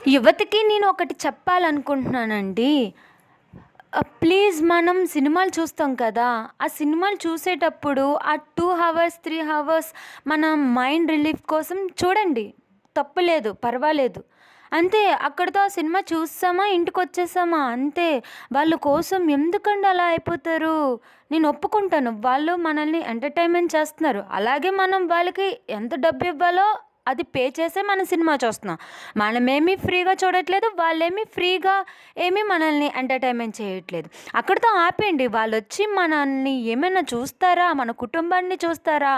యువతకి నేను ఒకటి చెప్పాలనుకుంటున్నానండి. ప్లీజ్ మనం సినిమాలు చూస్తాం కదా! ఆ సినిమాలు చూసేటప్పుడు ఆ 2 హవర్స్, 3 హవర్స్ మన మైండ్ రిలీఫ్ కోసం చూడండి. తప్పు లేదు, పర్వాలేదు. అంతే అక్కడితో ఆ సినిమా చూసామా, ఇంటికొచ్చేసామా అంతే. వాళ్ళ కోసం ఎందుకండి అలా అయిపోతారు? నేను ఒప్పుకుంటాను. వాళ్ళు మనల్ని ఎంటర్‌టైన్‌మెంట్ చేస్తున్నారు. అలాగే మనం వాళ్ళకి ఎంత డబ్బు ఇవ్వాలో అది పే చేసే మనం సినిమా చూస్తున్నాం. మనమేమి ఫ్రీగా చూడట్లేదు. వాళ్ళేమి ఫ్రీగా మనల్ని ఎంటర్‌టైన్‌మెంట్ చేయట్లేదు. అక్కడితో ఆపేయండి. వాళ్ళొచ్చి మనల్ని ఏమైనా చూస్తారా? మన కుటుంబాన్ని చూస్తారా?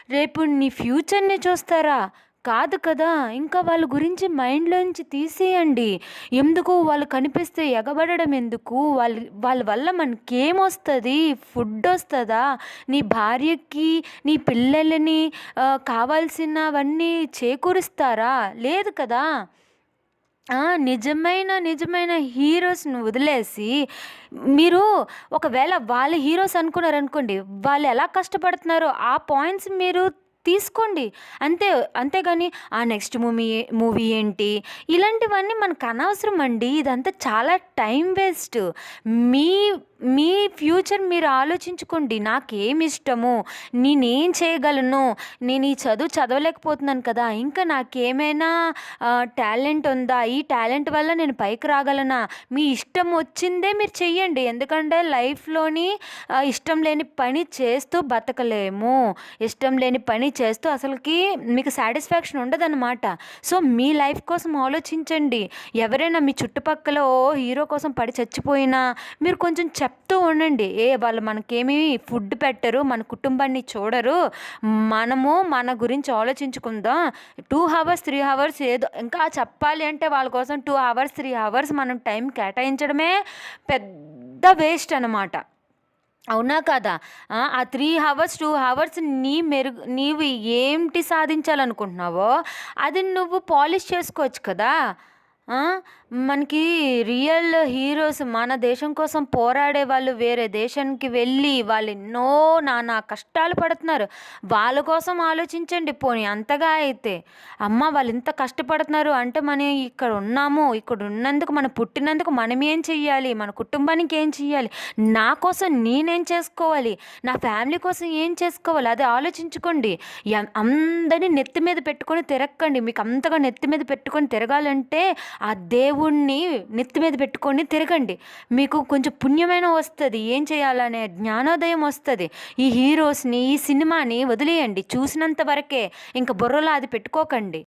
రేపు నీ ఫ్యూచర్‌ని చూస్తారా? కాదు కదా! ఇంకా వాళ్ళ గురించి మైండ్‌లోంచి తీసేయండి. ఎందుకు వాళ్ళు కనిపిస్తే ఎగబడడం ఎందుకు? వాళ్ళ వల్ల మనకేమొస్తది? ఫుడ్డొస్తదా? నీ భార్యకి, నీ పిల్లలని కావాల్సినవన్నీ చేకూరుస్తారా? లేదు కదా! నిజమైన హీరోస్‌ని వదిలేసి మీరు ఒకవేళ వాళ్ళు హీరోస్ అనుకున్నారనుకోండి, వాళ్ళు ఎలా కష్టపడుతున్నారో ఆ పాయింట్స్ మీరు తీసుకోండి. అంతే. అంతేగాని నెక్స్ట్ మూవీ ఏంటి? ఇలాంటివన్నీ మనకనవసరమండి. ఇదంతా చాలా టైం వేస్ట్. మీ మీ ఫ్యూచర్ మీరు ఆలోచించుకోండి. నాకేమిష్టము? నేనేం చేయగలను? నేను ఈ చదువు చదవలేకపోతున్నాను కదా! ఇంకా నాకేమైనా టాలెంట్ ఉందా? ఈ టాలెంట్ వల్ల నేను పైకి రాగలనా? మీ ఇష్టం వచ్చిందే మీరు చెయ్యండి. ఎందుకంటే లైఫ్‌లోని ఇష్టం లేని పని చేస్తూ బతకలేము. ఇష్టం లేని పని చేస్తూ అసలకి మీకు సాటిస్ఫాక్షన్ ఉండదనమాట. సో, మీ లైఫ్ కోసం ఆలోచించండి. ఎవరైనా మీ చుట్టుపక్కల హీరో కోసం పడి చచ్చిపోయినా మీరు కొంచెం చెప్తూ ఉండండి. వాళ్ళు మనకేమి ఫుడ్ పెట్టరు. మన కుటుంబాన్ని చూడరు. మనము మన గురించి ఆలోచించుకుందాం. 2 హవర్స్, 3 హవర్స్ ఏదో ఇంకా చెప్పాలి అంటే వాళ్ళ కోసం 2 హవర్స్, 3 హవర్స్ మనం టైం కేటాయించడమే పెద్ద వేస్ట్ అనమాట. అవునా కాదా? ఆ 3 హవర్స్, 2 హవర్స్ నీవు ఏంటి సాధించాలనుకుంటున్నావో అది నువ్వు పాలిష్ చేసుకోవచ్చు కదా! ఆ! మనకి రియల్ హీరోస్ మన దేశం కోసం పోరాడే వాళ్ళు వేరే దేశానికి వెళ్ళి వాళ్ళెన్నో నానా కష్టాలు పడుతున్నారు. వాళ్ళ కోసం ఆలోచించండి పోనీ అంతగా అయితే. వాళ్ళింత కష్టపడుతున్నారు అంటే మనం ఇక్కడ ఉన్నాము. ఇక్కడ ఉన్నందుకు మనం పుట్టినందుకు మనం ఏం చెయ్యాలి? మన కుటుంబానికి ఏం చెయ్యాలి? నా కోసం నేనేం చేసుకోవాలి? నా ఫ్యామిలీ కోసం ఏం చేసుకోవాలి? అది ఆలోచించుకోండి. అందరిని నెత్తి మీద పెట్టుకొని తిరక్కండి. మీకు అంతగా నెత్తి మీద పెట్టుకొని తిరగాలంటే ఆ దేవుడిని నెత్తి మీద పెట్టుకొని తిరగండి. మీకు కొంచెం పుణ్యమైన వస్తది. ఏం చేయాలనే జ్ఞానోదయం వస్తది. ఈ హీరోస్‌ని, ఈ సినిమాని వదిలేయండి. చూసినంత వరకే. ఇంక బుర్రలో అది పెట్టుకోకండి.